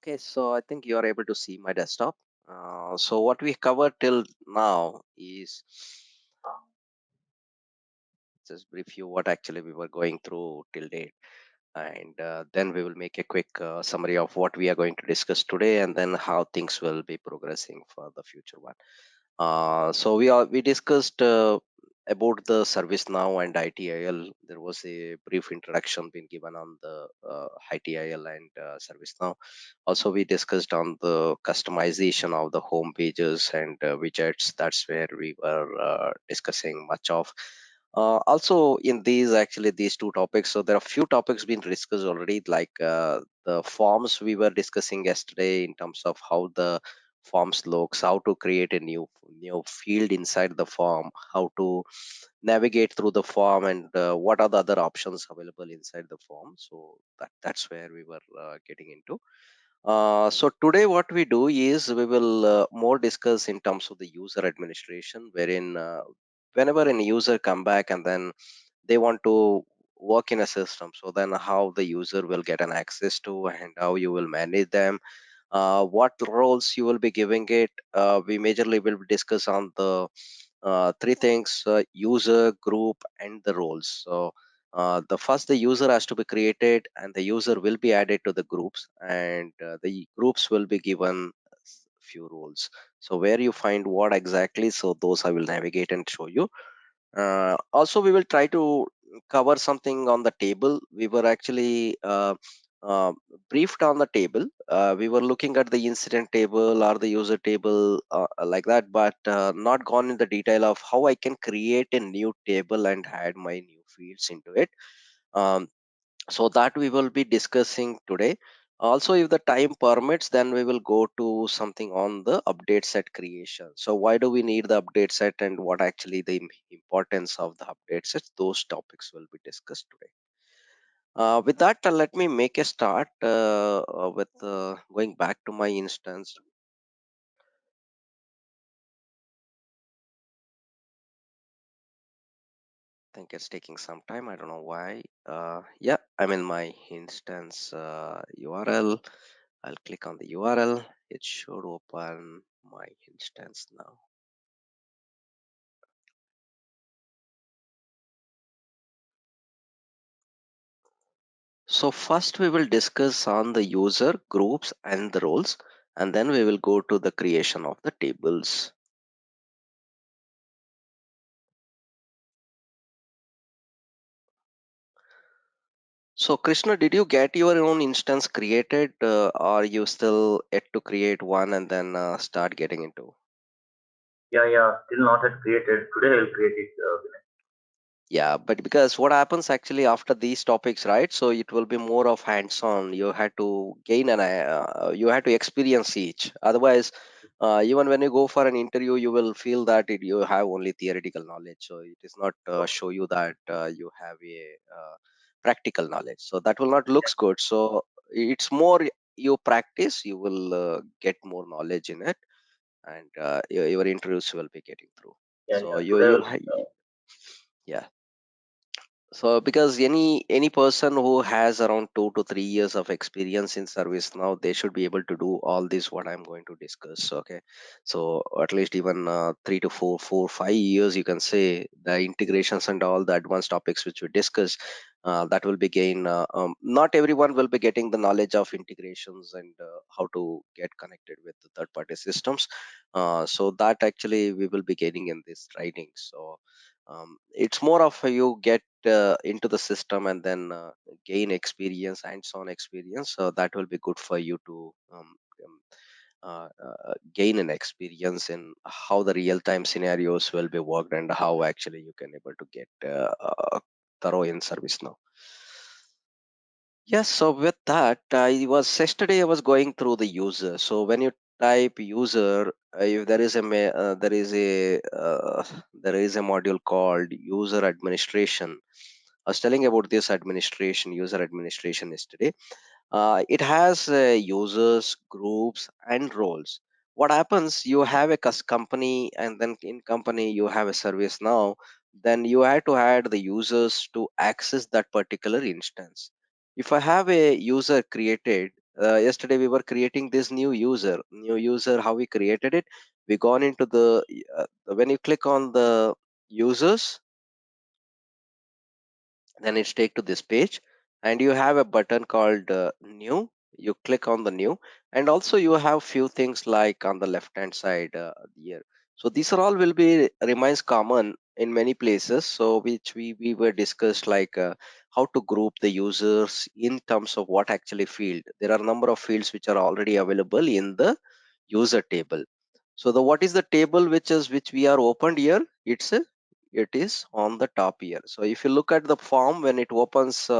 Okay, so I think you are able to see my desktop. So what we covered till now is just brief you what actually we were going through till date, and then we will make a quick summary of what we are going to discuss today, and then how things will be progressing for the future one. So we discussed about the ServiceNow and ITIL. There was a brief introduction being given on the ITIL and ServiceNow. Also, we discussed on the customization of the home pages and widgets. That's where we were discussing much of. Also, in these two topics, so there are few topics being discussed already, like the forms we were discussing yesterday in terms of how the forms looks, how to create a new field inside the form, how to navigate through the form, and what are the other options available inside the form. So that's where we were getting into. So today what we do is we will more discuss in terms of the user administration, wherein whenever a user come back and then they want to work in a system, so then how the user will get an access to and how you will manage them, what roles you will be giving it. We majorly will discuss on the three things: user, group, and the roles. So the first, the user has to be created, and the user will be added to the groups, and the groups will be given few roles. So where you find what exactly, so those I will navigate and show you. Also, we will try to cover something on the table. We were actually uh, briefed on the table. We were looking at the incident table or the user table like that, but not gone in the detail of how I can create a new table and add my new fields into it. Um, so that we will be discussing today. Also, if the time permits, then we will go to something on the update set creation. So why do we need the update set, and what actually the importance of the update sets? Those topics will be discussed today. With that, let me make a start with going back to my instance. I think it's taking some time. I don't know why. Yeah, I'm in my instance URL. I'll click on the URL. It should open my instance now. So first we will discuss on the user groups and the roles, and then we will go to the creation of the tables. So Krishna, did you get your own instance created, or you still yet to create one and then start getting into? Yeah. Still not yet created. Today I'll create it. Yeah, but because what happens actually after these topics, right? So it will be more of hands-on. You had to gain you had to experience each. Otherwise, even when you go for an interview, you will feel that you have only theoretical knowledge. So it is not Okay. show you that you have a practical knowledge. So that will not looks good. So it's more you practice, you will get more knowledge in it, and your interviews will be getting through. So you Today you'll I'll, yeah. So because any person who has around 2 to 3 years of experience in service now, they should be able to do all this what I'm going to discuss. Okay, so at least even 3 to 4, 5 years, you can say the integrations and all the advanced topics which we discuss. That will be gain. Not everyone will be getting the knowledge of integrations and how to get connected with the third party systems. So that actually we will be gaining in this training. So it's more of you get into the system and then gain experience, hands-on experience. So that will be good for you to gain an experience in how the real-time scenarios will be worked and how actually you can able to get thorough in service now. Yes, so with that, yesterday I was going through the user. So when you type user, if there is a module called user administration. I was telling about this user administration yesterday. It has users, groups, and roles. What happens? You have a company, and then in company you have a service now. Then you have to add the users to access that particular instance. If I have a user created, Yesterday we were creating this new user. How we created it? We gone into the when you click on the users, then it's take to this page, and you have a button called new. You click on the new, and also you have few things like on the left hand side here. So these are all will be remains common in many places, so which we were discussed, like how to group the users in terms of what actually field. There are a number of fields which are already available in the user table. So the what is the table which we are opened here? It is on the top here. So if you look at the form when it opens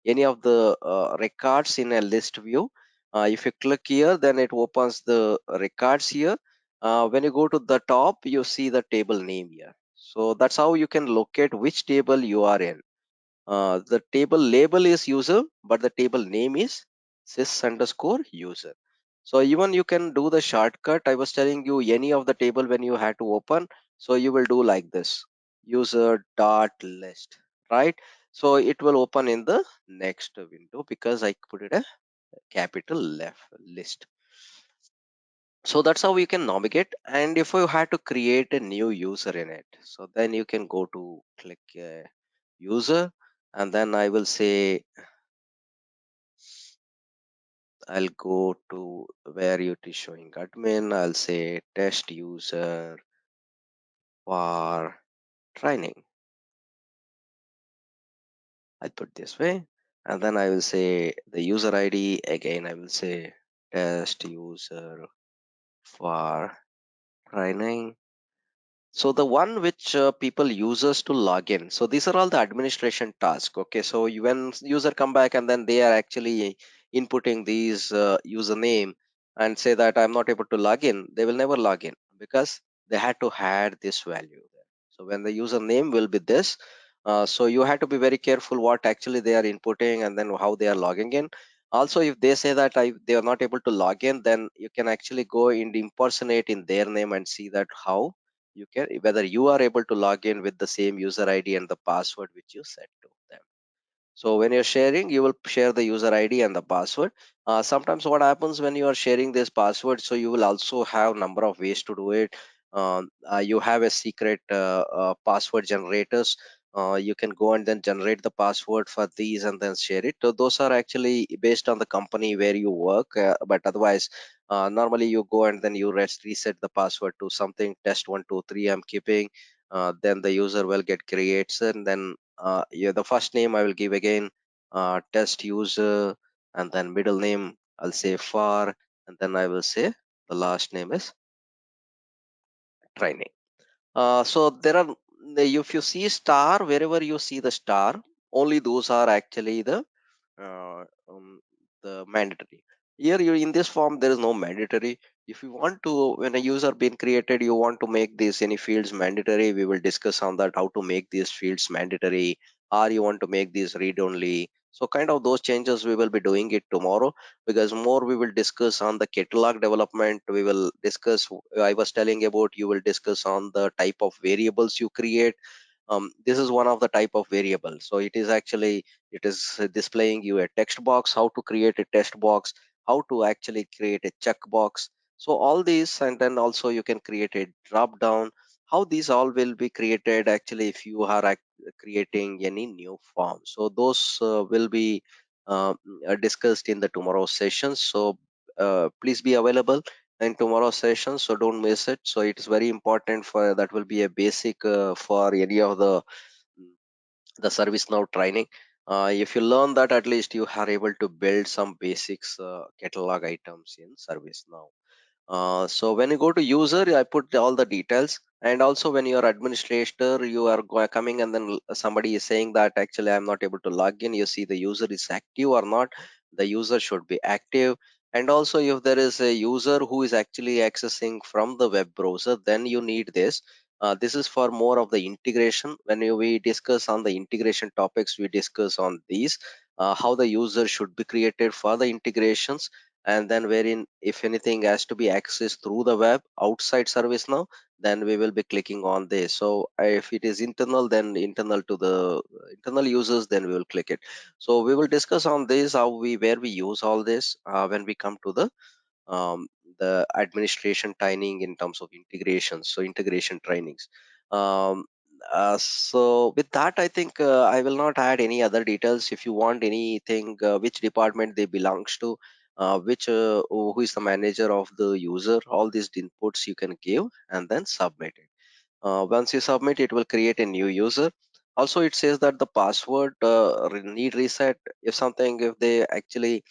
any of the records in a list view, if you click here, then it opens the records here. When you go to the top, you see the table name here. So that's how you can locate which table you are in. The table label is user, but the table name is sys underscore user. So even you can do the shortcut. I was telling you any of the table when you had to open. So you will do like this, user dot list, right? So it will open in the next window because I put it a capital left list. So that's how you can navigate. And if you had to create a new user in it, so then you can go to click user, and then I will say I'll go to where it is showing admin. I'll say test user for training. I put this way, and then I will say the user ID again. I will say test user for training. So the one which people uses to log in. So these are all the administration tasks. Okay, so when user come back and then they are actually inputting these username and say that I'm not able to log in, they will never log in because they had to add this value there. So when the username will be this, so you have to be very careful what actually they are inputting and then how they are logging in. Also, if they say that they are not able to log in, then you can actually go and impersonate in their name and see that how you can, whether you are able to log in with the same user ID and the password which you set to them. So when you're sharing, you will share the user ID and the password. Sometimes what happens when you are sharing this password, so you will also have number of ways to do it. You have a secret password generators. You can go and then generate the password for these and then share it. So those are actually based on the company where you work, but otherwise, normally you go and then you reset the password to something test123 I'm keeping. Then the user will get creates, and then yeah, the first name I will give again test user, and then middle name I'll say far, and then I will say the last name is training. So there are if you see star, wherever you see the star, only those are actually uh, um, the mandatory. Here you in this form there is no mandatory. If you want to, when a user been created, you want to make this any fields mandatory, we will discuss on that how to make these fields mandatory, or you want to make these read only. So kind of those changes we will be doing it tomorrow, because more we will discuss on the catalog development. We will discuss, I was telling about, you will discuss on the type of variables you create. This is one of the type of variable. So it is actually, it is displaying you a text box, how to create a text box, how to actually create a checkbox. So all these, and then also you can create a drop down, how these all will be created actually if you are creating any new form. So those will be uh, discussed in the tomorrow session. So please be available in tomorrow's session, so don't miss it. So it is very important, for that will be a basic for any of the ServiceNow training. If you learn that, at least you are able to build some basics catalog items in ServiceNow. So when you go to user, I put all the details. And also when you are administrator, you are coming and then somebody is saying that actually I'm not able to log in. You see the user is active or not. The user should be active. And also if there is a user who is actually accessing from the web browser, then you need this. This is for more of the integration. When we discuss on the integration topics, we discuss on these, how the user should be created for the integrations. and then wherein if anything has to be accessed through the web outside ServiceNow, then we will be clicking on this. So if it is internal, then internal to the internal users, then we will click it. So we will discuss on this, how we where we use all this when we come to um, the administration training in terms of integration, so integration trainings. So with that, I think I will not add any other details. If you want anything, which department they belongs to, which who is the manager of the user, all these inputs you can give and then submit it. Once you submit, it will create a new user. Also, it says that the password need reset. If something, if they actually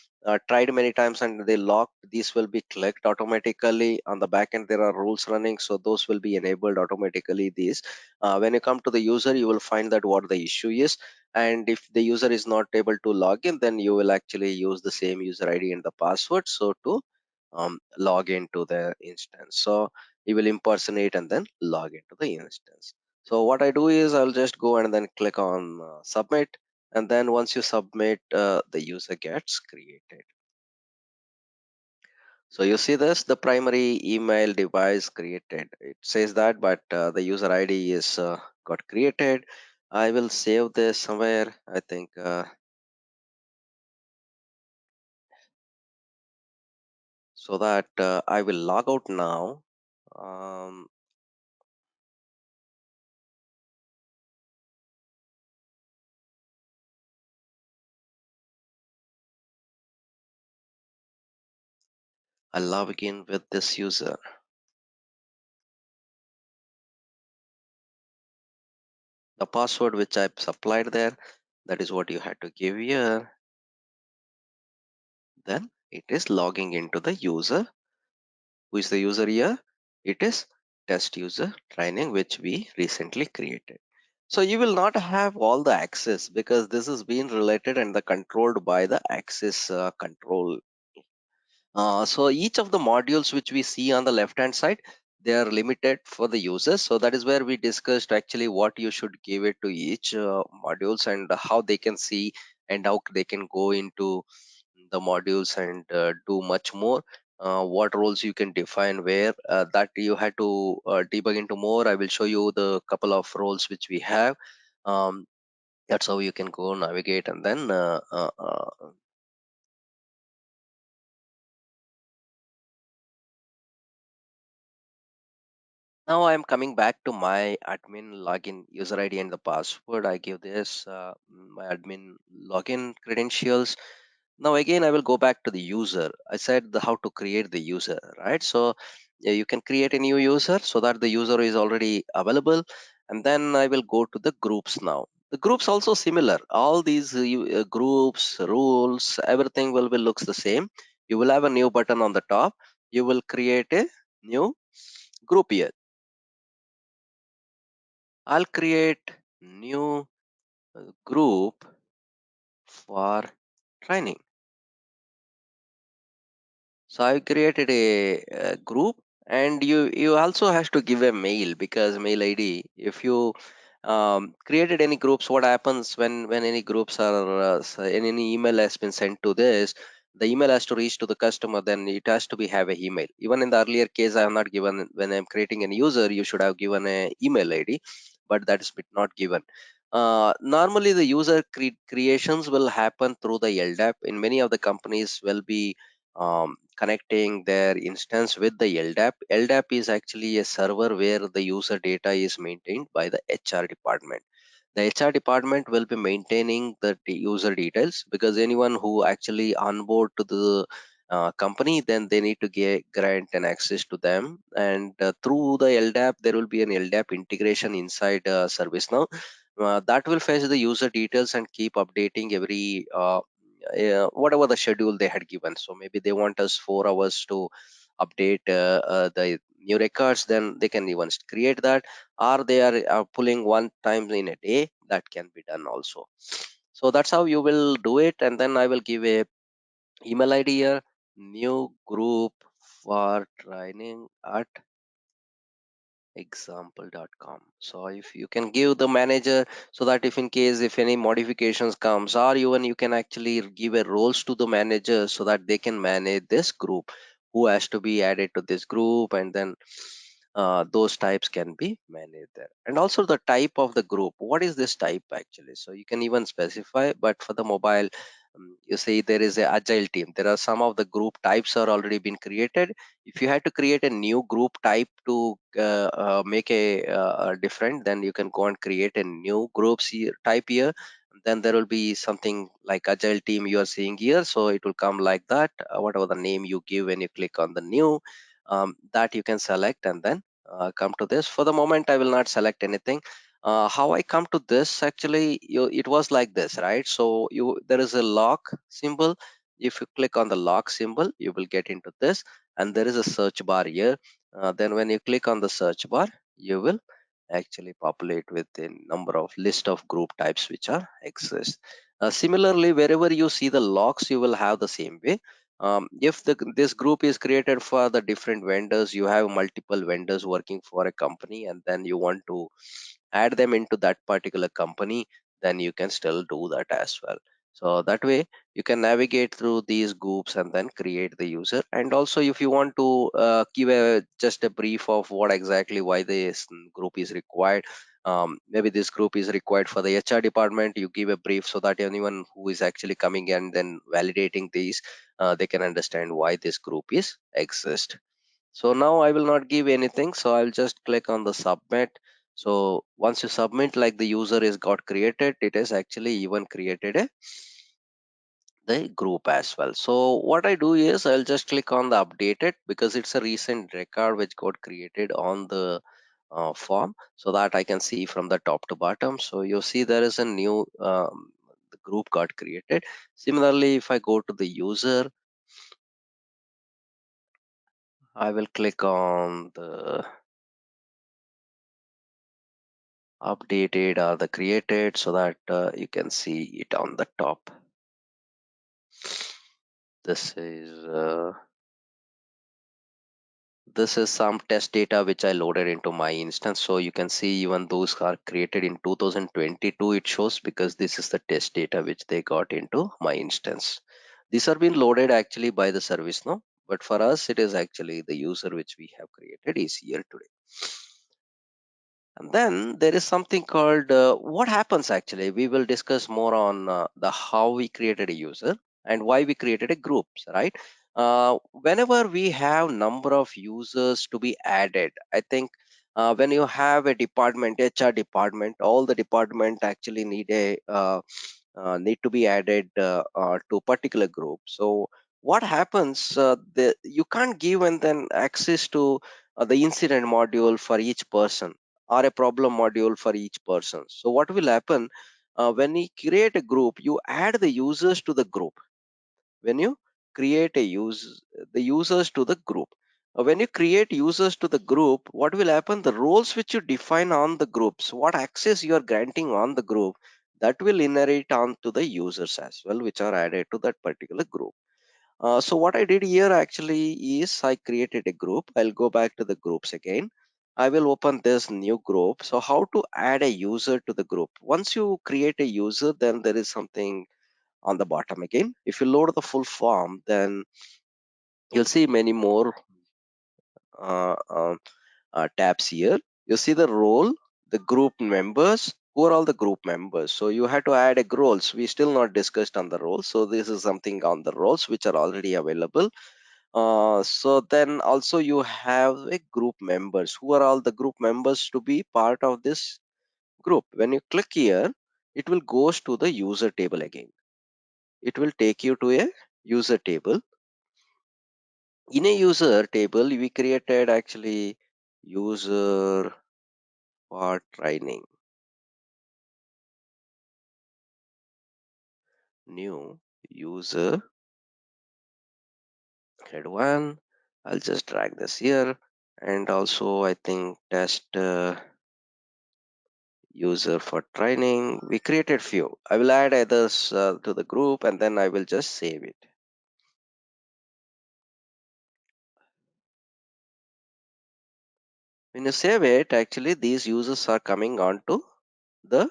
tried many times and they locked, these will be clicked automatically. On the back end, there are rules running, so those will be enabled automatically. These, when you come to the user, you will find that what the issue is, and if the user is not able to log in, then you will actually use the same user ID and the password, so to log into the instance. So you will impersonate and then log into the instance. So what I do is I'll just go and then click on submit, and then once you submit, the user gets created. So you see this, the primary email device created. It says that, but the user ID is got created. I will save this somewhere. I think so that I will log out now. Um, I'll log in with this user. The password which I've supplied there, that is what you had to give here. Then it is logging into the user. Who is the user here? It is test user training, which we recently created. So you will not have all the access because this is being related and the controlled by the access control. So each of the modules which we see on the left hand side, they are limited for the users. So that is where we discussed actually what you should give it to each modules and how they can see and how they can go into the modules and do much more. What roles you can define where, that you had to debug into more. I will show you the couple of roles which we have. Um, that's how you can go navigate and then now I'm coming back to my admin login user ID and the password. I give this my admin login credentials. Now again, I will go back to the user. I said how to create the user, right? So yeah, you can create a new user so that the user is already available. And then I will go to the groups now. The groups also similar. All these groups, rules, everything will be looks the same. You will have a new button on the top. You will create a new group here. I'll create new group for training. So I created a group, and you also has to give a mail because mail ID. If you created any groups, what happens when any groups are any email has been sent to this, the email has to reach to the customer. Then it has to be have a email. Even in the earlier case, I have not given when I'm creating a user, you should have given a email ID, but that is not given. Normally, the user creations will happen through the LDAP. In many of the companies, will be connecting their instance with the LDAP. LDAP is actually a server where the user data is maintained by the HR department. The HR department will be maintaining the user details because anyone who actually onboard to the company, then they need to get grant and access to them. And through the LDAP, there will be an LDAP integration inside ServiceNow that will fetch the user details and keep updating every whatever the schedule they had given. So maybe they want us 4 hours to update the new records, then they can even create that, or they are pulling one time in a day, that can be done also. So that's how you will do it. And then I will give a email ID here, new group for training at example.com. So if you can give the manager, so that if in case if any modifications comes, or even you can actually give a roles to the manager so that they can manage this group, who has to be added to this group, and then those types can be managed there. And also the type of the group, what is this type actually, so you can even specify. But for the mobile, you see there is a agile team, there are some of the group types are already been created. If you had to create a new group type to make a different, then you can go and create a new groups here, type here. Then there will be something like agile team you are seeing here, so it will come like that. Whatever the name you give when you click on the new, that you can select, and then come to this. For the moment I will not select anything. How I come to this, actually it was like this, right? So there is a lock symbol. If you click on the lock symbol, you will get into this, and there is a search bar here. Then when you click on the search bar, you will actually populate with a number of list of group types which are exist. Similarly, wherever you see the locks, you will have the same way. If this group is created for the different vendors, you have multiple vendors working for a company, and then you want to add them into that particular company, then you can still do that as well. So that way you can navigate through these groups and then create the user. And also if you want to give a just a brief of what exactly why this group is required, maybe this group is required for the HR department, you give a brief so that anyone who is actually coming and then validating these, they can understand why this group is exist. So now I will not give anything, so I'll just click on the submit. So once you submit, like the user is got created, it is actually even created the group as well. So what I do is I'll just click on the updated, because it's a recent record which got created on the form, so that I can see from the top to bottom. So you see there is a new the group got created. Similarly, if I go to the user, I will click on the updated or the created, so that you can see it on the top. This is uh, this is some test data which I loaded into my instance. So you can see even those are created in 2022 it shows, because this is the test data which they got into my instance. These are being loaded actually by the ServiceNow, but for us it is actually the user which we have created is here today. And then there is something called what happens actually. We will discuss more on the how we created a user and why we created a groups, right? Whenever we have number of users to be added, I think when you have a department, HR department, all the department actually need to be added to particular group. So what happens? You can't give and then access to the incident module for each person, or a problem module for each person. So what will happen when you create a group? You add the users to the group. When you create the users to the group. When you create users to the group, what will happen? The roles which you define on the groups, what access you are granting on the group, that will inherit on to the users as well, which are added to that particular group. So what I did here actually is I created a group. I'll go back to the groups again. I will open this new group. So how to add a user to the group? Once you create a user, then there is something on the bottom again. If you load the full form, then you'll see many more uh, uh, tabs here. You see the role, the group members. Who are all the group members? So you have to add a roles. We still not discussed on the roles. So this is something on the roles which are already available. So then also you have a group members. Who are all the group members to be part of this group? When you click here, it will goes to the user table again. It will take you to a user table. In a user table, we created actually user for training, new user, head one. I'll just drag this here. And also I think test user for training. We created few. I will add others to the group, and then I will just save it. When you save it, actually these users are coming onto the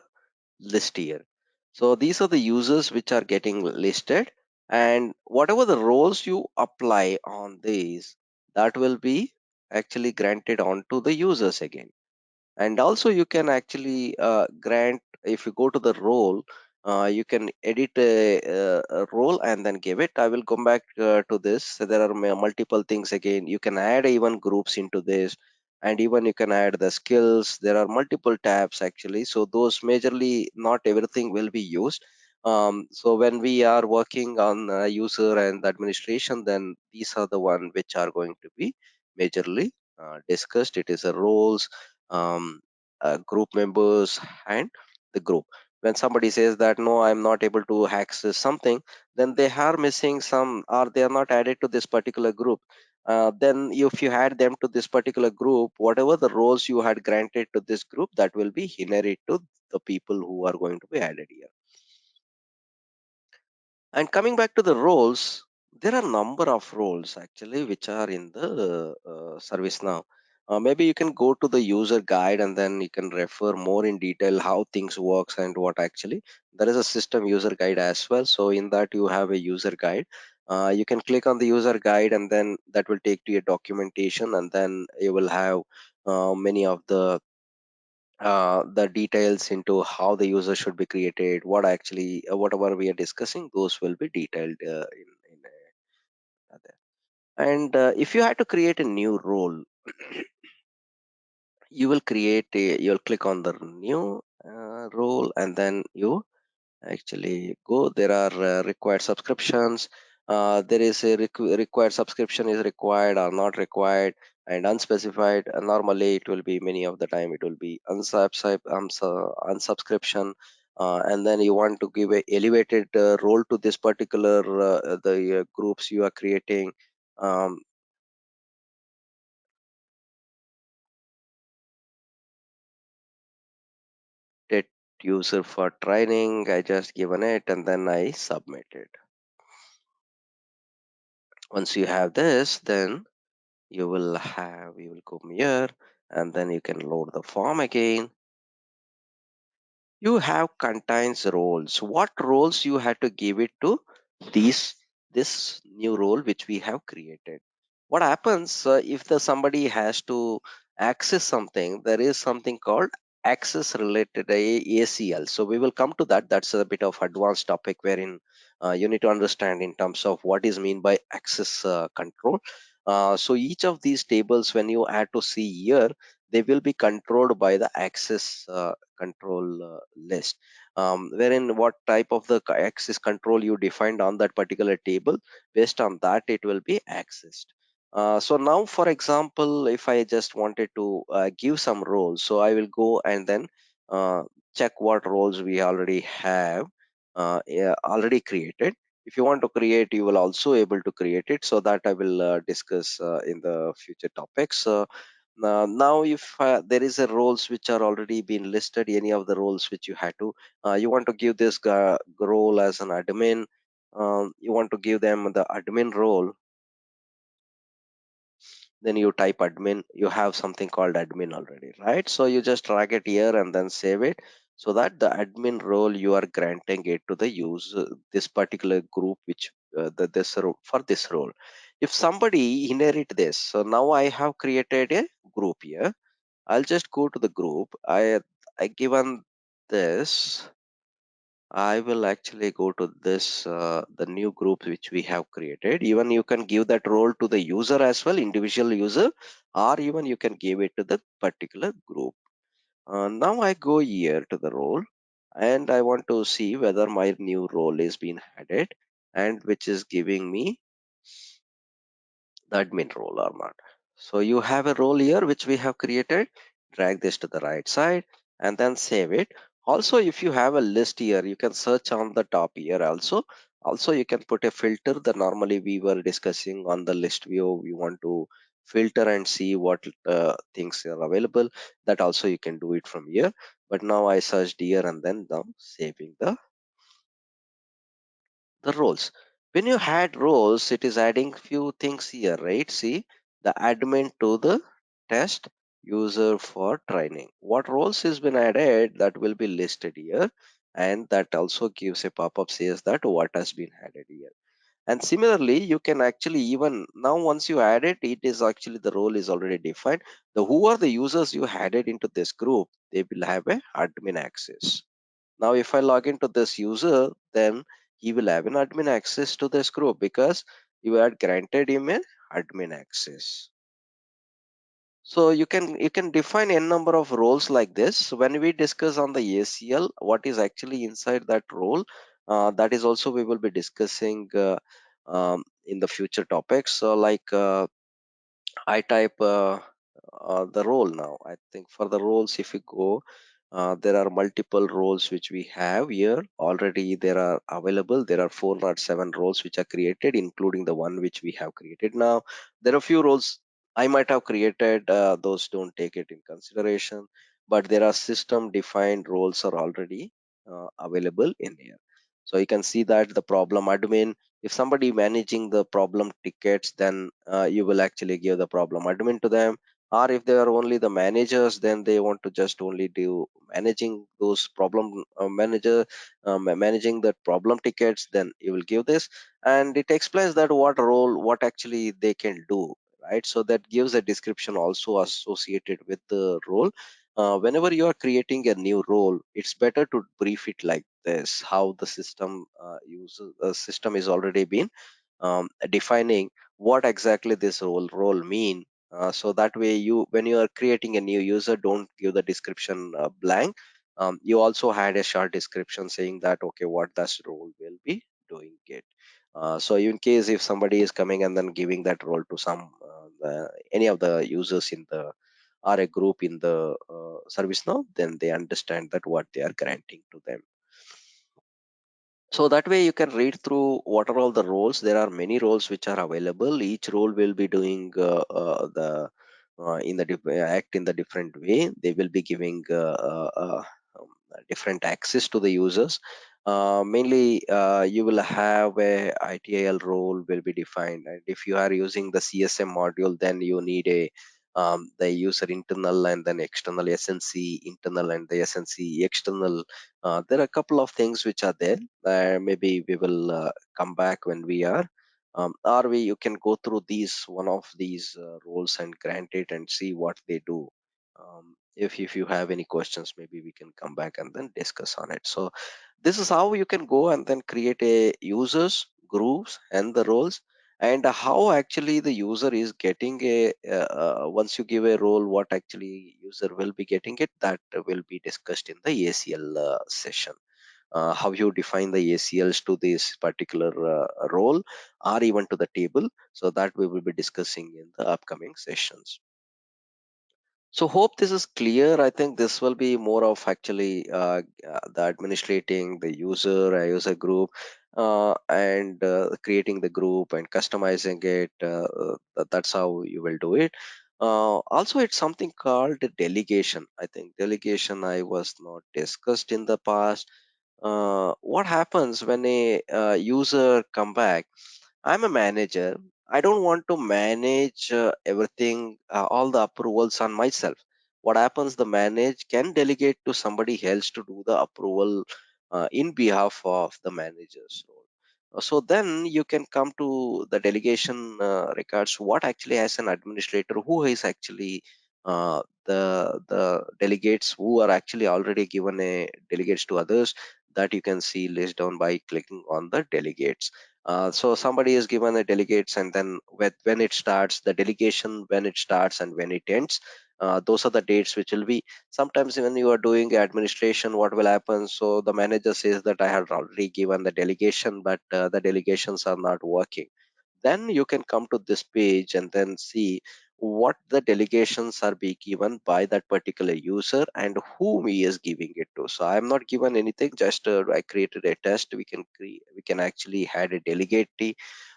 list here. So these are the users which are getting listed, and whatever the roles you apply on these, that will be actually granted onto the users again. And also you can actually grant, if you go to the role, you can edit a role and then give it. I will come back to this. So there are multiple things. Again, you can add even groups into this, and even you can add the skills. There are multiple tabs actually, so those majorly not everything will be used. So when we are working on user and administration, then these are the one which are going to be majorly discussed. It is a roles, um, group members, and the group. When somebody says that no, I'm not able to access something, then they are missing some, or they are not added to this particular group. Then if you add them to this particular group, whatever the roles you had granted to this group, that will be inherit to the people who are going to be added here. And coming back to the roles, there are number of roles actually which are in the ServiceNow. Maybe you can go to the user guide and then you can refer more in detail how things works and what actually. There is a system user guide as well. So in that you have a user guide. You can click on the user guide and then that will take to your documentation, and then you will have many of the details into how the user should be created, what actually whatever we are discussing, those will be detailed there. And if you had to create a new role, you'll click on the new role, and then you actually go. There are required subscriptions. There is a required subscription is required or not required, and unspecified. Normally it will be, many of the time it will be unsubscription. And then you want to give a elevated role to this particular the groups you are creating. um, it user for training, I just given it and then I submit it. Once you have this, then you will come here, and then you can load the form again. You have contains roles. What roles you had to give it to these this new role which we have created? What happens if the somebody has to access something? There is something called access related ACL. So we will come to that. That's a bit of advanced topic wherein you need to understand in terms of what is mean by access control. So each of these tables, when you add to see here, they will be controlled by the access control list, wherein what type of the access control you defined on that particular table, based on that it will be accessed. So now for example, if I just wanted to give some roles, so I will go and then uh, check what roles we already have yeah, already created. If you want to create, you will also able to create it, so that I will discuss in the future topics. Now, if there is a roles which are already been listed, any of the roles which you had to, you want to give this role as an admin, you want to give them the admin role, then you type admin, you have something called admin already, right? So you just drag it here and then save it, so that the admin role you are granting it to the user, this particular group, which for this role. If somebody inherit this, so now I have created a group here. I'll just go to the group. I given this. I will actually go to this the new group which we have created. Even you can give that role to the user as well, individual user, or even you can give it to the particular group. Now I go here to the role, and I want to see whether my new role is being added, and which is giving me the admin role or not. So you have a role here which we have created. Drag this to the right side and then save it. Also, if you have a list here, you can search on the top here also. Also, you can put a filter that normally we were discussing on the list view. We want to filter and see what things are available. That also you can do it from here. But now I searched here and then now saving the roles. When you add roles, it is adding few things here, right? See, the admin to the test, user for training. What roles has been added, that will be listed here, and that also gives a pop-up says that what has been added here. And similarly, you can actually even now once you add it, it is actually the role is already defined. The who are the users you added into this group, they will have a admin access. Now, if I log into this user, then he will have an admin access to this group because you had granted him an admin access. So you can define n number of roles like this. When we discuss on the ACL, what is actually inside that role, that is also we will be discussing in the future topics. So like I type the role now. I think for the roles, if you go, there are multiple roles which we have here already. There are available. There are 407 roles which are created, including the one which we have created now. There are few roles I might have created. Those don't take it in consideration, but there are system defined roles are already available in here. So you can see that the problem admin, if somebody managing the problem tickets, then you will actually give the problem admin to them. Or if they are only the managers, then they want to just only do managing those problem managing the problem tickets, then you will give this. And it explains that what role, what actually they can do, right? So that gives a description also associated with the role. Whenever you are creating a new role, it's better to brief it like this, how the system uses system is already been defining what exactly this role mean. So that way you, when you are creating a new user, don't give the description blank. You also had a short description saying that okay, what this role will be doing it. So in case if somebody is coming and then giving that role to some any of the users in the or a group in the ServiceNow, then they understand that what they are granting to them. So that way you can read through what are all the roles. There are many roles which are available. Each role will be doing the in the act in the different way. They will be giving different access to the users. Mainly, you will have a ITIL role will be defined, and if you are using the CSM module, then you need a the user internal and then external SNC internal and the SNC external. There are a couple of things which are there. Maybe we will come back when we are, or we you can go through these one of these roles and grant it and see what they do. If you have any questions, maybe we can come back and then discuss on it. So this is how you can go and then create a users groups and the roles, and how actually the user is getting a once you give a role, what actually user will be getting it, that will be discussed in the ACL session. How you define the ACLs to this particular role or even to the table, so that we will be discussing in the upcoming sessions. So hope this is clear. I think this will be more of actually the administrating the user, a user group, and creating the group and customizing it. That's how you will do it. Also, it's something called delegation. I think delegation I was not discussed in the past. What happens when a user come back? I'm a manager. I don't want to manage everything, all the approvals on myself. What happens, the manage can delegate to somebody else to do the approval in behalf of the manager's role. So then you can come to the delegation regards what actually as an administrator who is actually the delegates who are actually already given a delegates to others, that you can see list down by clicking on the delegates. So somebody is given a delegates, and then when it starts, the delegation, when it starts and when it ends, those are the dates which will be. Sometimes when you are doing administration, what will happen? So the manager says that I have already given the delegation, but the delegations are not working. Then you can come to this page and then see what the delegations are being given by that particular user and whom he is giving it to. So I'm not given anything, just I created a test. We can actually add a delegate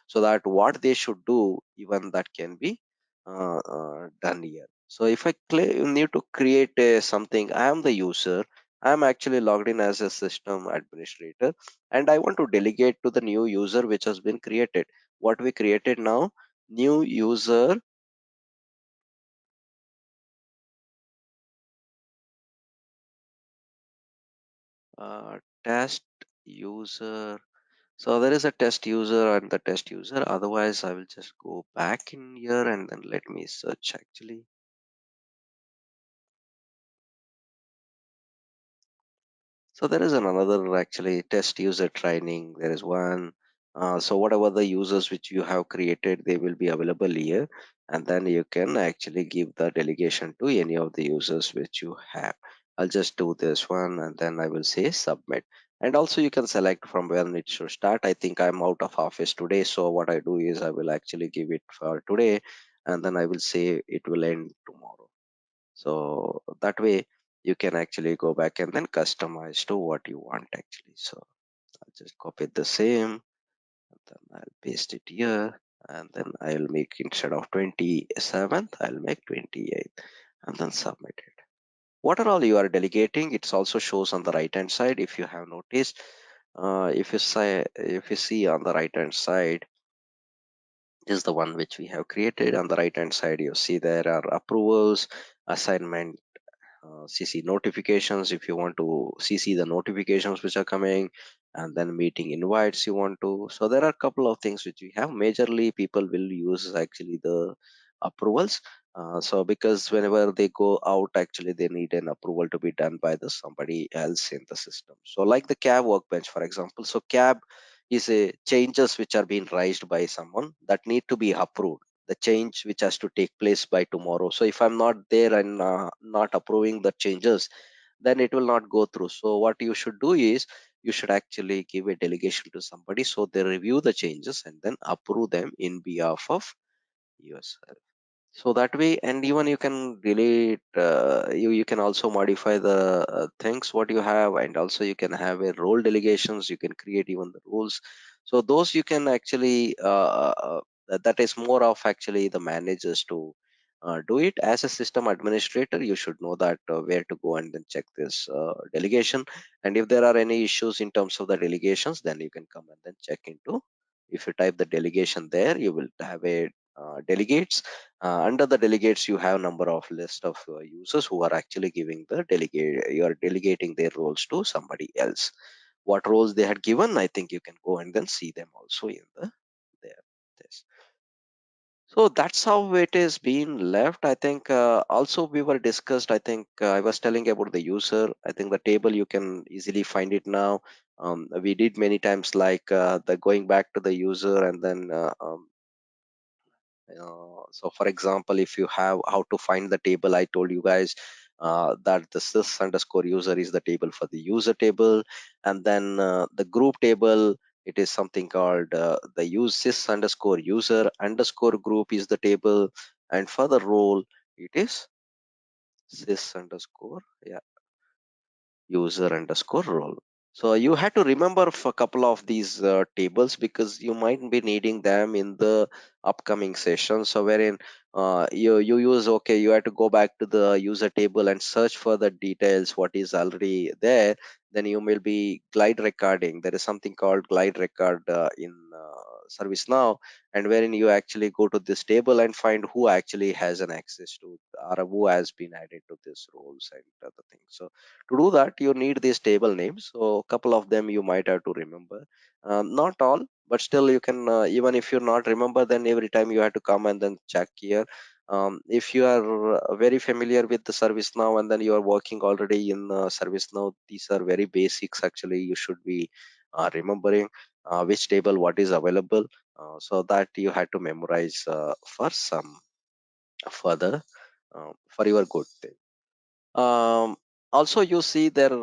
so that what they should do, even that can be done here. So if I need to create something, I am the user. I'm actually logged in as a system administrator, and I want to delegate to the new user which has been created. What we created now, new user Test user. So there is a test user and the test user. Otherwise, I will just go back in here and then let me search actually. So there is another actually test user training. There is one. So whatever the users which you have created, they will be available here, and then you can actually give the delegation to any of the users which you have. I'll just do this one, and then I will say submit. And also you can select from when it should start. I think I'm out of office today, so what I do is I will actually give it for today, and then I will say it will end tomorrow. So that way you can actually go back and then customize to what you want actually. So I'll just copy the same, and then I'll paste it here, and then I'll make instead of 27th, I'll make 28th, and then submit it. What are all you are delegating? It also shows on the right hand side. If you have noticed, if you see on the right hand side is the one which we have created. On the right hand side, you see there are approvals, assignment, CC notifications if you want to CC the notifications which are coming, and then meeting invites you want to. So there are a couple of things which we have. Majorly, people will use actually the approvals. So because whenever they go out, actually they need an approval to be done by the somebody else in the system. So like the cab workbench, for example. So cab is a changes which are being raised by someone that need to be approved, the change which has to take place by tomorrow. So if I'm not there and not approving the changes, then it will not go through. So what you should do is you should actually give a delegation to somebody so they review the changes and then approve them in behalf of yourself. So that way, and even you can delete, you can also modify the things what you have, and also you can have a role delegations. You can create even the rules. So those you can actually that is more of actually the managers to do it. As a system administrator, you should know that where to go and then check this delegation. And if there are any issues in terms of the delegations, then you can come and then check into. If you type the delegation there, you will have a delegates. Under the delegates, you have number of list of users who are actually giving the delegate. You are delegating their roles to somebody else. What roles they had given, I think you can go and then see them also in the there. This. So that's how it is being left. I think also we were discussed. I think I was telling about the user. I think the table you can easily find it now. We did many times like the going back to the user and then so for example, if you have how to find the table, I told you guys that the sys underscore user is the table for the user table, and then the group table, it is something called the use sys underscore user underscore group is the table, and for the role it is sys underscore user underscore role. So you had to remember for a couple of these tables because you might be needing them in the upcoming session. So wherein you use, okay, you have to go back to the user table and search for the details what is already there. Then you will be glide recording. There is something called glide record in ServiceNow, and wherein you actually go to this table and find who actually has an access to or who has been added to this roles and other things. So to do that, you need these table names. So a couple of them you might have to remember. Not all, but still you can, even if you're not remember, then every time you have to come and then check here. If you are very familiar with the ServiceNow and then you are working already in ServiceNow, these are very basics actually. You should be remembering which table what is available, so that you had to memorize for some further for your good thing. Um, Also, you see there,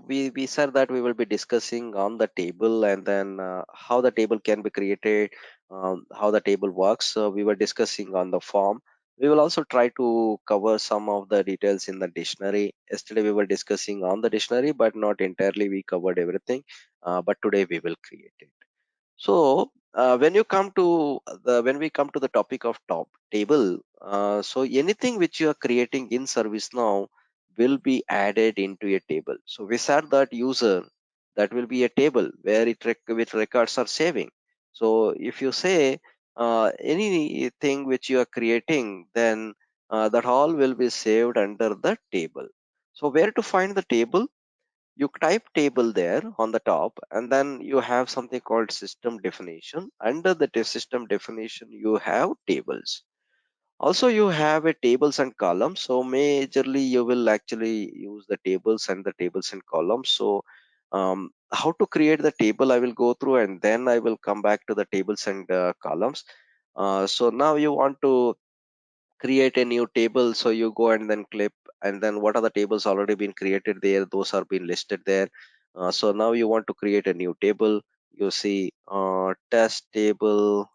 we said that we will be discussing on the table and then how the table can be created, how the table works. So we were discussing on the form. We will also try to cover some of the details in the dictionary. Yesterday we were discussing on the dictionary, but not entirely we covered everything. But today we will create it. So when we come to the topic of top table, so anything which you are creating in ServiceNow will be added into a table. So we said that user, that will be a table where which records are saving. So if you say anything which you are creating, then that all will be saved under the table. So where to find the table? You type table there on the top, and then you have something called system definition. Under the system definition, you have tables. Also, you have a tables and columns. So majorly you will actually use the tables and the tables and columns. So how to create the table I will go through, and then I will come back to the tables and columns. So now you want to create a new table, so you go and then click, and then what are the tables already been created there, those are being listed there. So now you want to create a new table. You see test table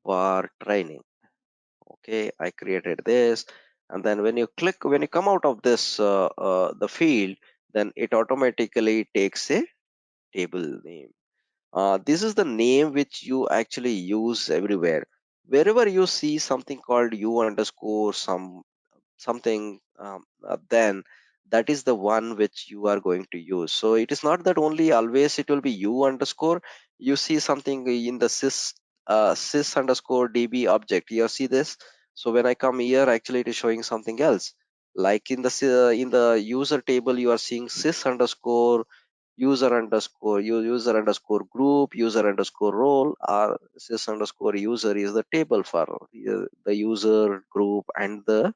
for training. Okay, I created this, and then when you come out of this the field, then it automatically takes a table name. This is the name which you actually use everywhere. Wherever you see something called u underscore something, then that is the one which you are going to use. So it is not that only always it will be u underscore. You see something in the sys underscore db object, you see this. So when I come here, actually it is showing something else. Like in the in the user table, you are seeing sys underscore user underscore group, user underscore role, or sys underscore user is the table for the user group and the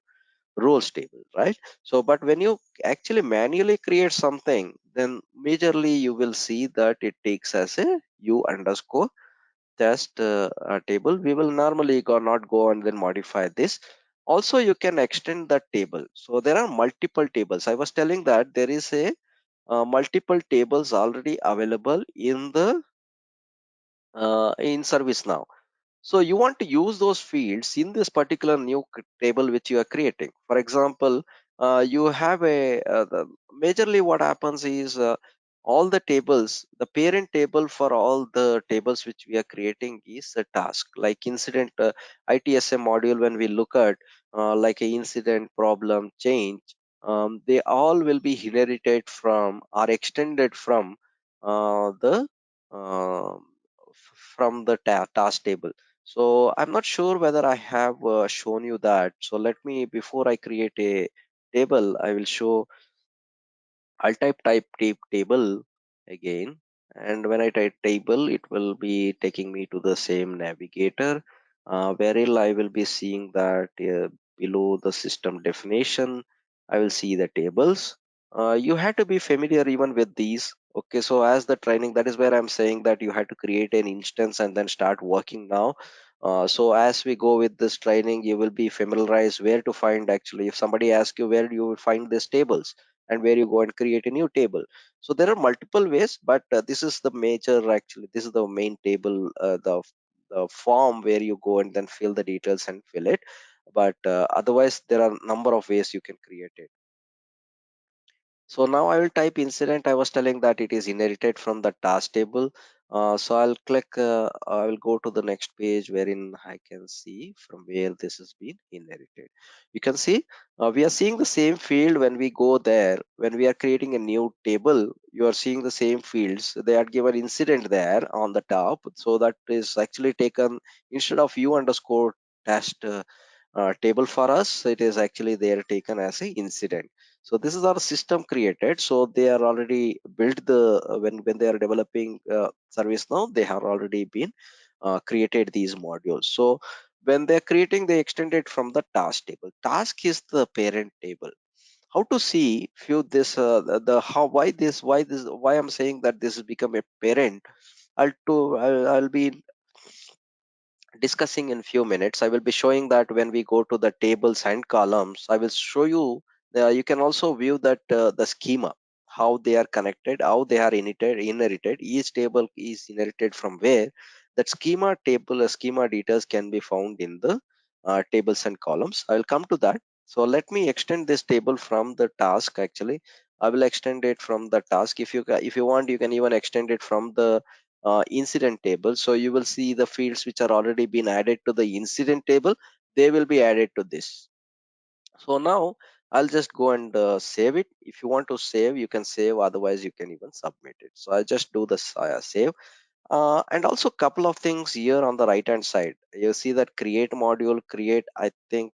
roles table, right? So but when you actually manually create something, then majorly you will see that it takes as a u underscore test table. We will normally not go and then modify this. Also, you can extend that table. So there are multiple tables. I was telling that there is a multiple tables already available in ServiceNow. So you want to use those fields in this particular new table which you are creating. For example, you have majorly what happens is all the tables, the parent table for all the tables which we are creating is a task. Like incident ITSM module, when we look at like a incident, problem, change, they all will be inherited from or extended from the um the task table. So I'm not sure whether I have shown you that. So let me, before I create a table, I will show. I'll type table again, and when I type table, it will be taking me to the same navigator, wherein I will be seeing that below the system definition, I will see the tables. You had to be familiar even with these. Okay, so as the training, that is where I'm saying that you had to create an instance and then start working now. So as we go with this training, you will be familiarized where to find, actually if somebody asks you where you will find these tables and where you go and create a new table. So there are multiple ways, but this is the major, actually this is the main table, the form where you go and then fill the details and fill it. But otherwise there are number of ways you can create it. So now I will type incident. I was telling that it is inherited from the task table. So I'll click, I will go to the next page wherein I can see from where this has been inherited. You can see we are seeing the same field when we go there. When we are creating a new table, you are seeing the same fields. They are given incident there on the top. So that is actually taken instead of u underscore test table for us. It is actually they are taken as a incident. So this is our system created. So they are already built the when they are developing service now, they have already been created these modules. So when they're creating, they extended from the task table. Task is the parent table. How to see few this the how why I'm saying that this has become a parent. I'll be discussing in few minutes. I will be showing that when we go to the tables and columns, I will show you. You can also view that the schema, how they are connected, how they are inherited. Each table is inherited from where. That schema table, schema details can be found in the tables and columns. I will come to that. So let me extend this table from the task. Actually, I will extend it from the task. If you want, you can even extend it from the incident table. So you will see the fields which are already been added to the incident table, they will be added to this. So now I'll just go and save it. If you want to save, you can save, otherwise you can even submit it. So I just do this save. And also couple of things here on the right hand side, you see that create module, create, I think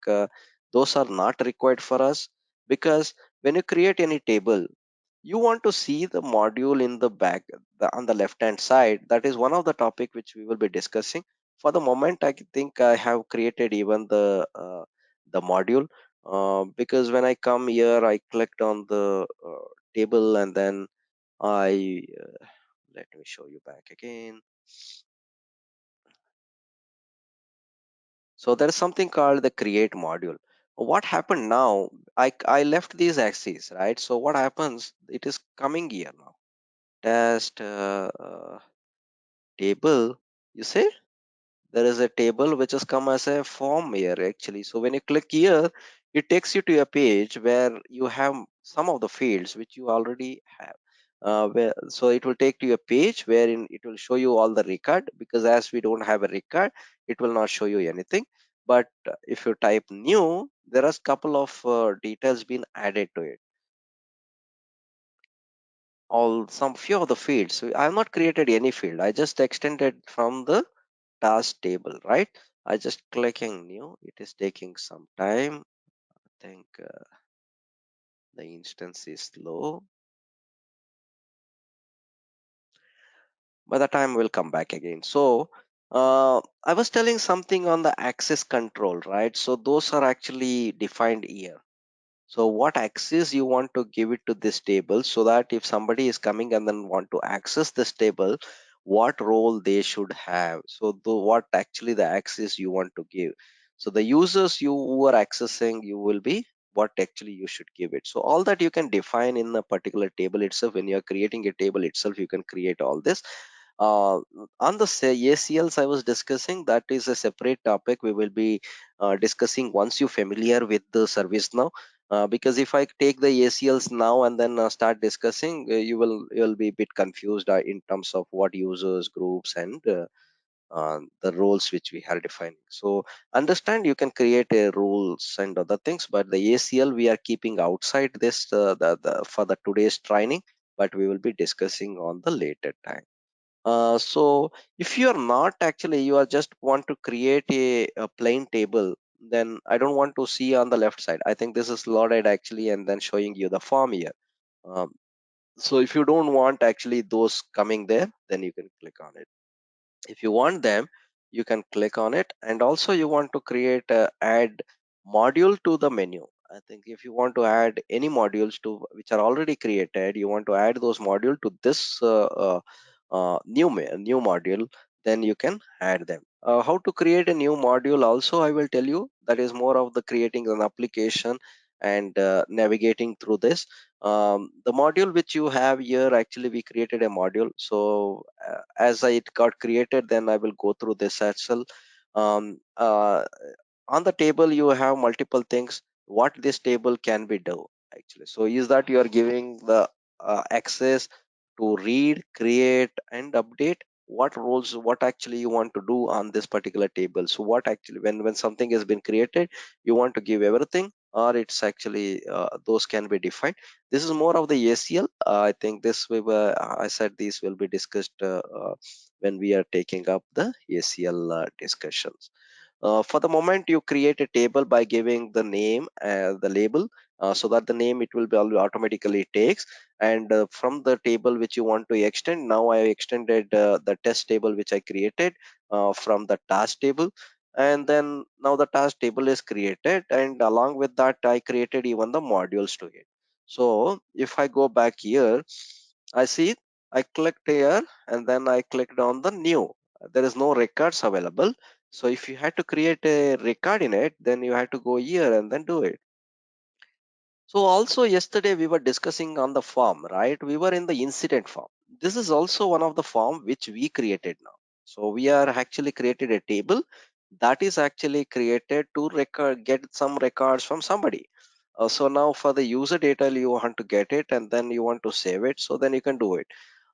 those are not required for us, because when you create any table, you want to see the module in the back, on the left hand side. That is one of the topic which we will be discussing. For the moment, I think I have created even the module, because when I come here, I clicked on the table, and then I let me show you back again. So there is something called the create module. What happened now? I left these axes, right? So what happens? It is coming here now. Test table. You see, there is a table which has come as a form here actually. So when you click here, it takes you to a page where you have some of the fields which you already have. So it will take to a page wherein it will show you all the record, because as we don't have a record, it will not show you anything. But if you type new, there are a couple of details being added to it. All some few of the fields. So I have not created any field. I just extended from the task table, right? I just clicking new. It is taking some time. I think the instance is slow. By the time we'll come back again. So I was telling something on the access control, right? So those are actually defined here. So what access you want to give it to this table, so that if somebody is coming and then want to access this table, what role they should have. So what actually the access you want to give. So the users you who are accessing, you will be what actually you should give it. So all that you can define in a particular table itself. When you're creating a table itself, you can create all this. uh, on the ACLs I was discussing, that is a separate topic we will be discussing once you're familiar with the service now. Because if I take the ACLs now and then start discussing, you'll be a bit confused in terms of what users, groups, and the roles which we are defining. So understand, you can create a rules and other things, but the ACL we are keeping outside this for the today's training, but we will be discussing on the later time. So if you are not actually, you are just want to create a plain table, then I don't want to see on the left side. I think this is loaded actually and then showing you the form here. Um, so if you don't want actually those coming there, then you can click on it. If you want them, you can click on it. And also you want to create a add module to the menu. I think if you want to add any modules to which are already created, you want to add those module to this new module, then you can add them. How to create a new module also I will tell you. That is more of the creating an application and navigating through this. The module which you have here, actually we created a module. So as it got created, then I will go through this as well. um, uh, on the table you have multiple things what this table can be do actually. So is that you are giving the access to read, create, and update. What roles, what actually you want to do on this particular table. So what actually, when something has been created, you want to give everything, or it's actually those can be defined. This is more of the ACL. I think this we were, I said these will be discussed when we are taking up the ACL discussions. For the moment, you create a table by giving the name, the label, so that the name it will be automatically takes. And from the table which you want to extend, now I extended the test table which I created from the task table. And then now the task table is created, and along with that, I created even the modules to it. So if I go back here, I see I clicked here and then I clicked on the new. There is no records available. So if you had to create a record in it, then you had to go here and then do it. So also yesterday we were discussing on the form, right? We were in the incident form. This is also one of the form which we created now. So we are actually created a table that is actually created to record, get some records from somebody. So now for the user data, you want to get it and then you want to save it. So then you can do it.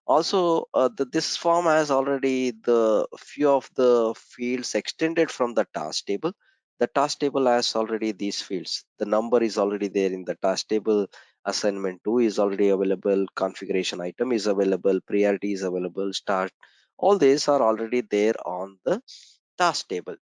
Also, this form has already the few of the fields extended from the task table. The task table has already these fields. The number is already there in the task table. Assignment 2 is already available. Configuration item is available. Priority is available. Start. All these are already there on the task table.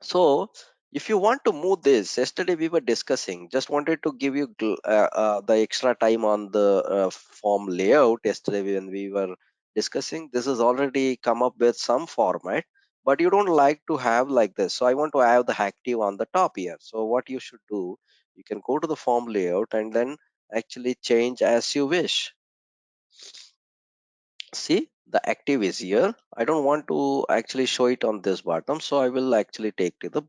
So If you want to move this, yesterday we were discussing, just wanted to give you the extra time on the form layout. Yesterday when we were discussing, this has already come up with some format, but you don't like to have like this. So I want to have the active on the top here. So what you should do, you can go to the form layout and then actually change as you wish. See, the active is here. I don't want to actually show it on this bottom, so I will actually take to the,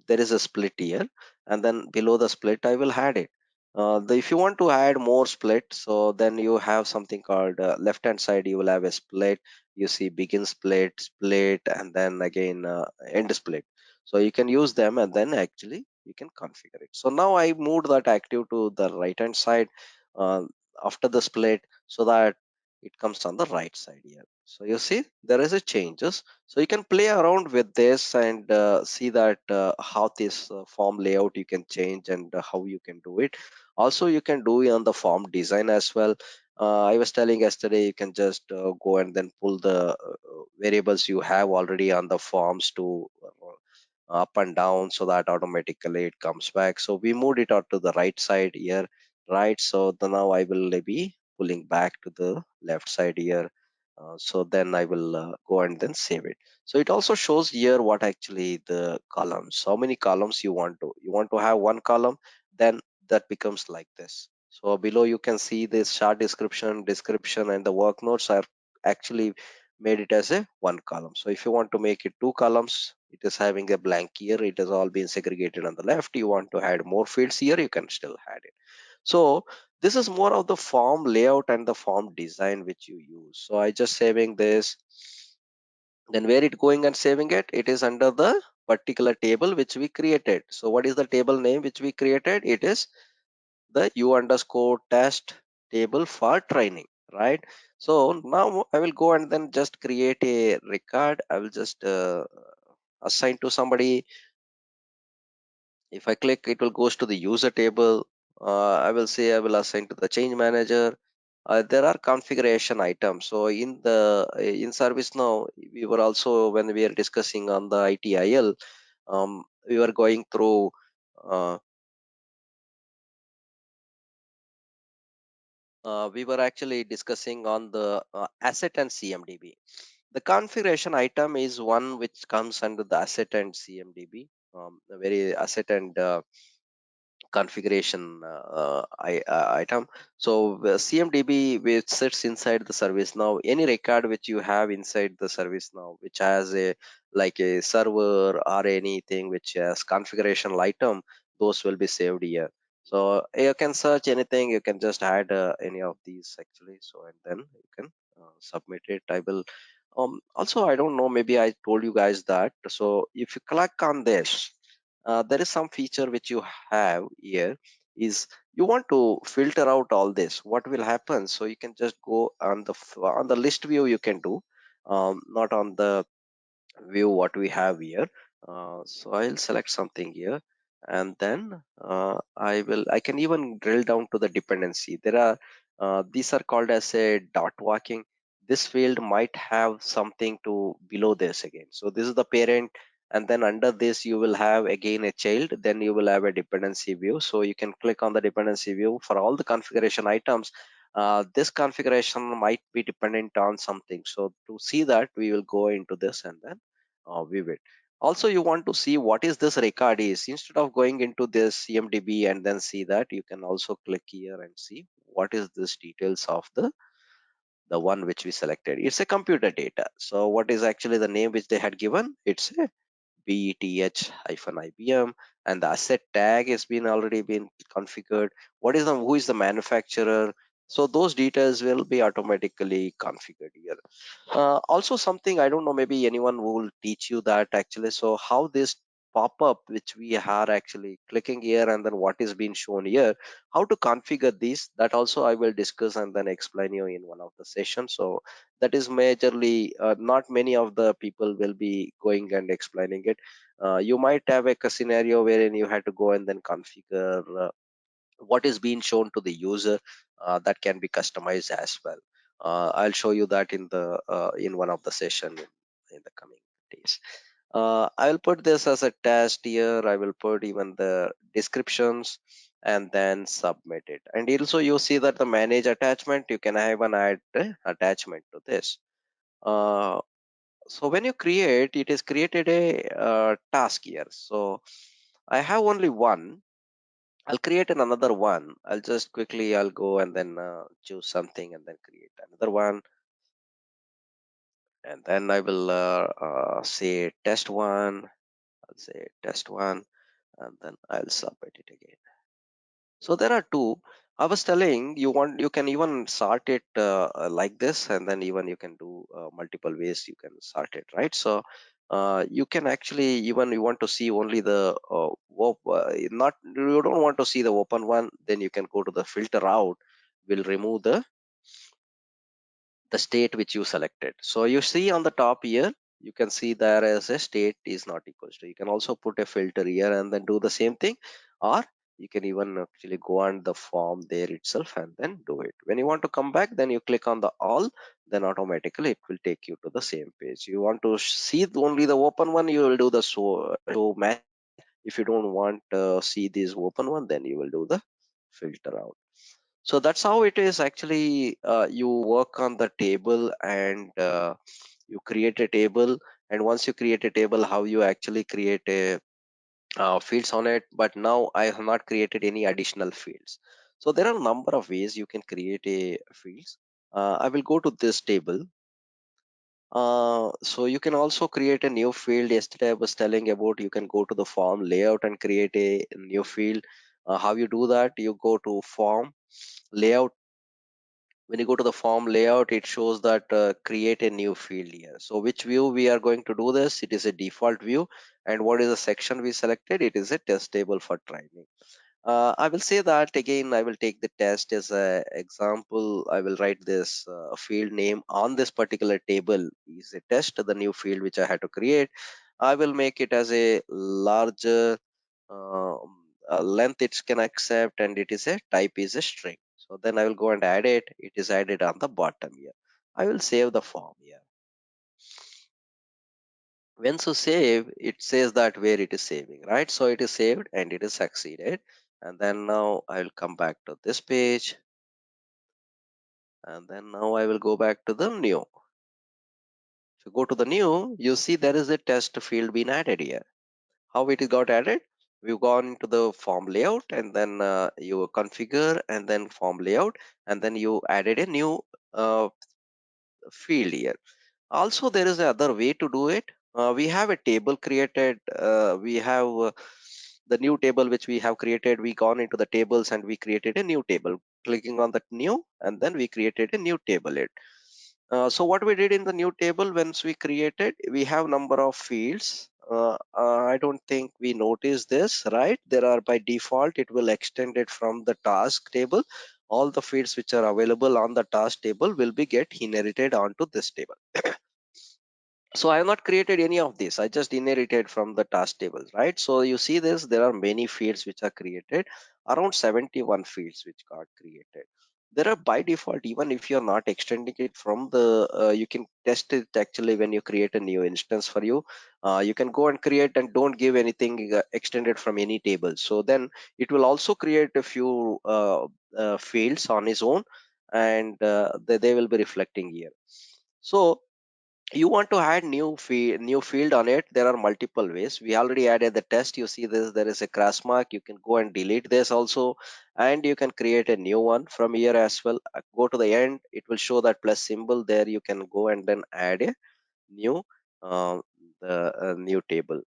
there is a split here, and then below the split I will add it. If you want to add more split, so then you have something called left hand side, you will have a split. You see begin split, split, and then again end split. So you can use them and then actually you can configure it. So now I moved that active to the right hand side uh, after the split, so that it comes on the right side here. So you see there is a changes. So you can play around with this and see that how this form layout you can change and how you can do it. Also you can do it on the form design as well. I was telling yesterday, you can just go and then pull the variables you have already on the forms to up and down, so that automatically it comes back. So we moved it out to the right side here, right? So now I will be pulling back to the left side here. So then I will go and then save it. So it also shows here what actually the columns, how many columns you want to have one column, then that becomes like this. So below you can see this short description, and the work notes are actually made it as a one column. So if you want to make it two columns, it is having a blank here, it has all been segregated on the left. You want to add more fields here, you can still add it. So this is more of the form layout and the form design which you use. So I just saving this, then where it going and saving it, it is under the particular table which we created. So what is the table name which we created? It is the u underscore test table for training, right? So now I will go and then just create a record. I will just assign to somebody. If I click, it will goes to the user table. I will say I will assign to the change manager. There are configuration items. So in ServiceNow, we were also, when we are discussing on the ITIL, we were going through we were actually discussing on the asset and CMDB. The configuration item is one which comes under the asset and CMDB, the very asset and configuration item. So CMDB, which sits inside the service now, any record which you have inside the service now, which has a like a server or anything which has configuration item, those will be saved here. So you can search anything, you can just add any of these actually. So and then you can submit it. I will also, I don't know, maybe I told you guys that. So if you click on this, there is some feature which you have here, is you want to filter out all this. What will happen? So you can just go on the on the list view, you can do not on the view what we have here. So I'll select something here, and then I can even drill down to the dependency. There are these are called as a dot walking. This field might have something to below this again. So this is the parent, and then under this you will have again a child, then you will have a dependency view. So you can click on the dependency view for all the configuration items. This configuration might be dependent on something. So to see that, we will go into this and then view it. Also, you want to see what is this record is. Instead of going into this CMDB and then see that, you can also click here and see what is this details of the one which we selected. It's a computer data. So what is actually the name which they had given? It's a BETH-IBM, and the asset tag has been already been configured. What is the who is the manufacturer? So those details will be automatically configured here. Also something, I don't know, maybe anyone will teach you that actually. So how this pop up which we are actually clicking here and then what is being shown here, how to configure these, that also I will discuss and then explain you in one of the sessions. So that is majorly not many of the people will be going and explaining it. You might have a scenario wherein you had to go and then configure what is being shown to the user, that can be customized as well. I'll show you that in the in one of the session in the coming days. I will put this as a test here. I will put even the descriptions and then submit it. And also you see that the manage attachment, you can have an add attachment to this. Uh, so when you create, it is created a task here. So I have only one. I'll create another one. I'll just quickly, I'll go and then choose something and then create another one. And then I will say test one. I'll say test one and then I'll submit it again. So there are two. I was telling you can even sort it like this, and then even you can do multiple ways you can sort it, right? So you can actually even you want to see only the not you don't want to see the open one, then you can go to the filter out. Will remove the state which you selected. So you see on the top here, you can see there as a state is not equals to. You can also put a filter here and then do the same thing, or you can even actually go on the form there itself and then do it. When you want to come back, then you click on the all, then automatically it will take you to the same page. You want to see only the open one, you will do the show match. If you don't want to see this open one, then you will do the filter out. So that's how it is actually. You work on the table and you create a table. And once you create a table, how you actually create a fields on it. But now I have not created any additional fields. So there are a number of ways you can create a fields. I will go to this table. So you can also create a new field. Yesterday I was telling about you can go to the form layout and create a new field. How you do that? You go to form layout. When you go to the form layout, it shows that create a new field here. So which view we are going to do this? It is a default view. And what is the section we selected? It is a test table for training. I will say that again. I will take the test as a example. I will write this field name on this particular table is a test, the new field which I had to create. I will make it as a larger length it can accept, and it is a type is a string. So then I will go and add it. It is added on the bottom here. I will save the form here. Once you save, it says that where it is saving, right? So it is saved and it is succeeded. And then now I will come back to this page. And then now I will go back to the new. If you go to the new, you see there is a test field being added here. How it got added? We've gone to the form layout and then you configure and then form layout, and then you added a new uh, field here. Also, there is another way to do it. We have a table created. We have the new table which we have created. We gone into the tables and we created a new table. Clicking on that new, and then we created a new table. So what we did in the new table, once we created, we have number of fields. I don't think we noticed this, right? There are by default, it will extend it from the task table. All the fields which are available on the task table will be get inherited onto this table. So I have not created any of this. I just inherited from the task tables, right? So you see this, there are many fields which are created, around 71 fields which got created. There are by default, even if you're not extending it from the, you can test it actually when you create a new instance for you. You can go and create and don't give anything extended from any table. So then it will also create a few fields on its own, and they will be reflecting here. So you want to add new field on it, there are multiple ways. We already added the test. You see this, there is a cross mark. You can go and delete this also, and you can create a new one from here as well. Go to the end, it will show that plus symbol there. You can go and then add a new uh, the new table,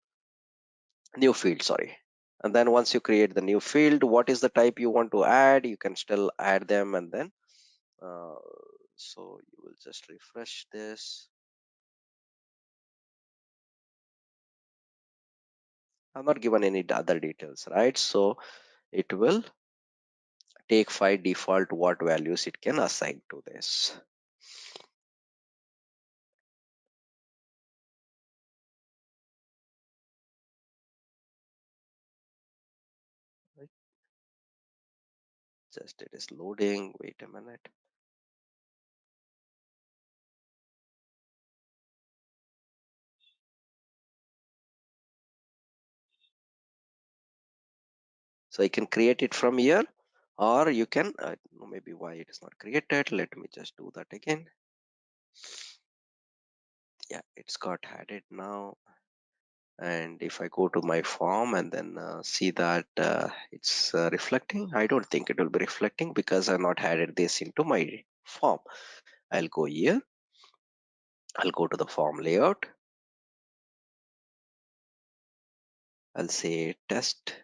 new field, sorry. And then once you create the new field, what is the type you want to add, you can still add them. And then uh, so you will just refresh this. I'm not given any other details, right? So it will take 5 default what values it can assign to this. Right? Just it is loading. Wait a minute. So I can create it from here, or you can maybe why it is not created. Let me just do that again. Yeah, it's got added now. And if I go to my form and then see that it's reflecting, I don't think it will be reflecting because I not added this into my form. I'll go here. I'll go to the form layout. I'll say test.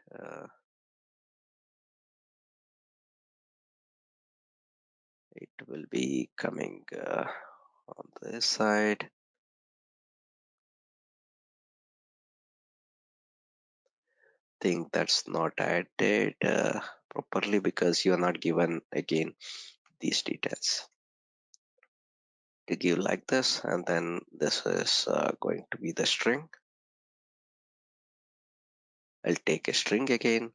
It will be coming on this side. Think that's not added properly because you are not given again these details. To give like this, and then this is going to be the string. I'll take a string again.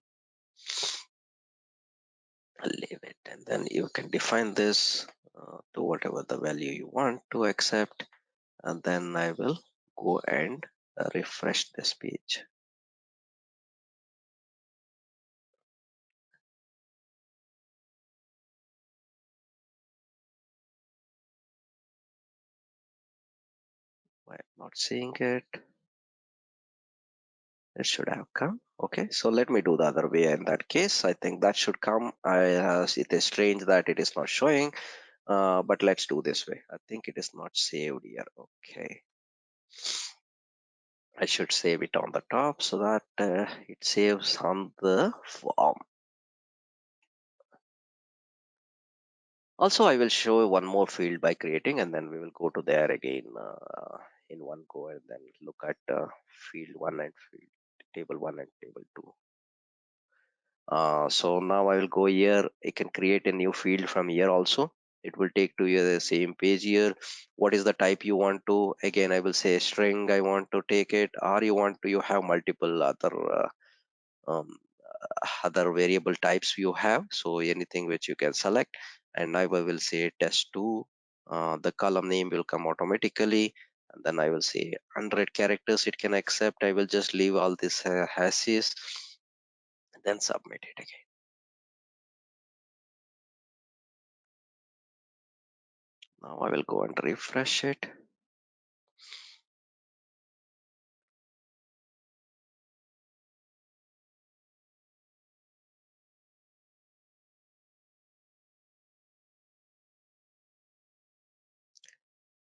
I'll leave it, and then you can define this to whatever the value you want to accept, and then I will go and refresh this page. I'm not seeing it. It should have come. Okay, so let me do the other way. In that case, I think that should come. It is strange that it is not showing, but let's do this way. I think it is not saved here. Okay, I should save it on the top so that it saves on the form. Also, I will show one more field by creating, and then we will go to there again in one go, and then look at field one and field table one and table two. So now I will go here. I can create a new field from here also. It will take to the same page here. What is the type you want to? Again, I will say string. I want to take it, or you want to? You have multiple um, other variable types you have. So anything which you can select. And now I will say test2. The column name will come automatically. And then I will say 100 characters it can accept. I will just leave all this hashes, and then submit it again. Now I will go and refresh it.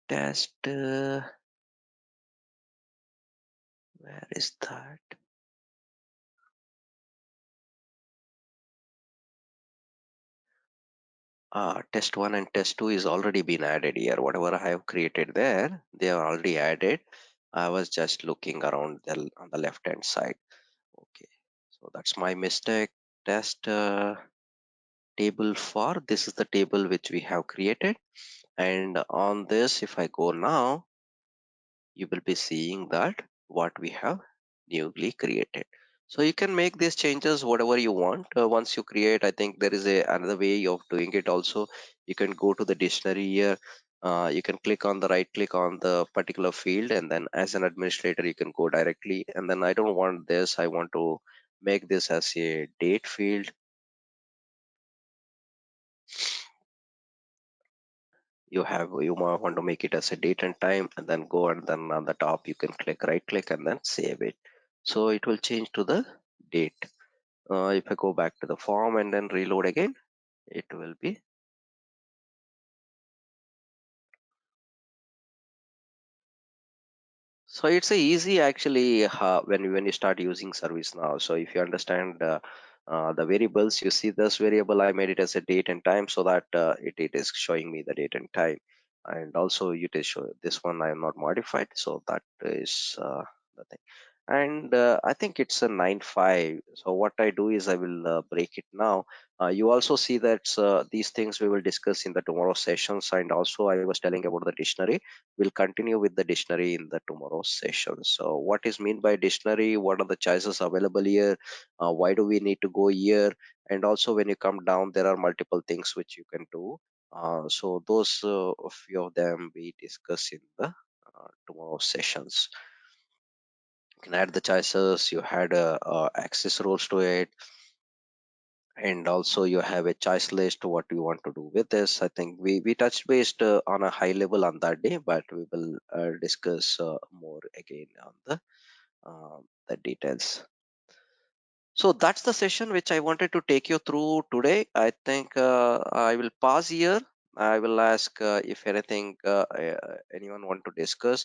Test, where is that? Test 1 and test 2 is already been added here. Whatever I have created there, they are already added. I was just looking around on the left hand side. Okay, so that's my mistake. Test table for this is the table which we have created, and on this, if I go now, you will be seeing that what we have newly created. So you can make these changes whatever you want once you create. I think there is another way of doing it also. You can go to the dictionary here. You can click on the right click on the particular field, and then as an administrator you can go directly, and then I don't want this, I want to make this as a date field. You might want to make it as a date and time, and then go, and then on the top you can click right click and then save it, so it will change to the date. If I go back to the form and then reload again, it will be. So it's a easy actually when you start using ServiceNow. So if you understand the variables, you see this variable, I made it as a date and time so that it is showing me the date and time. And also it is show this one I am not modified, so that is the thing. And I think it's a 9.5. So what I do is I will break it now. You also see that these things we will discuss in the tomorrow sessions. And also I was telling about the dictionary. We'll continue with the dictionary in the tomorrow's session. So what is mean by dictionary? What are the choices available here? Why do we need to go here? And also when you come down, there are multiple things which you can do. So those a few of them we discuss in the tomorrow's sessions. You can add the choices. You had access rules to it. and also you have a choice list what you want to do with this. I think we touched based on a high level on that day, but we will discuss more again on the details. So that's the session which I wanted to take you through today. I think I will pause here. I will ask if anything anyone want to discuss.